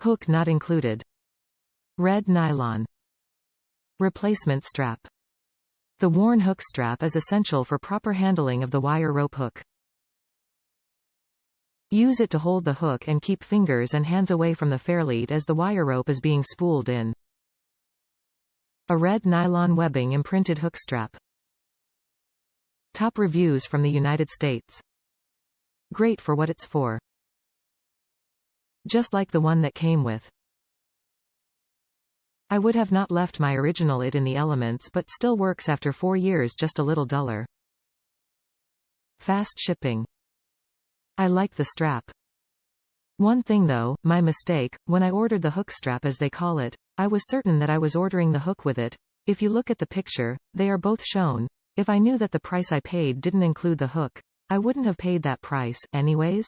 Hook not included. Red nylon. Replacement strap. The worn hook strap is essential for proper handling of the wire rope hook. Use it to hold the hook and keep fingers and hands away from the fairlead as the wire rope is being spooled in. A red nylon webbing imprinted hook strap. Top reviews from the United States. Great for what it's for. Just like the one that came with. I would have not left my original it in the elements, but still works after 4 years, just a little duller. Fast shipping. I like the strap. One thing though, my mistake, when I ordered the hook strap as they call it, I was certain that I was ordering the hook with it. If you look at the picture, they are both shown. If I knew that the price I paid didn't include the hook, I wouldn't have paid that price, anyways.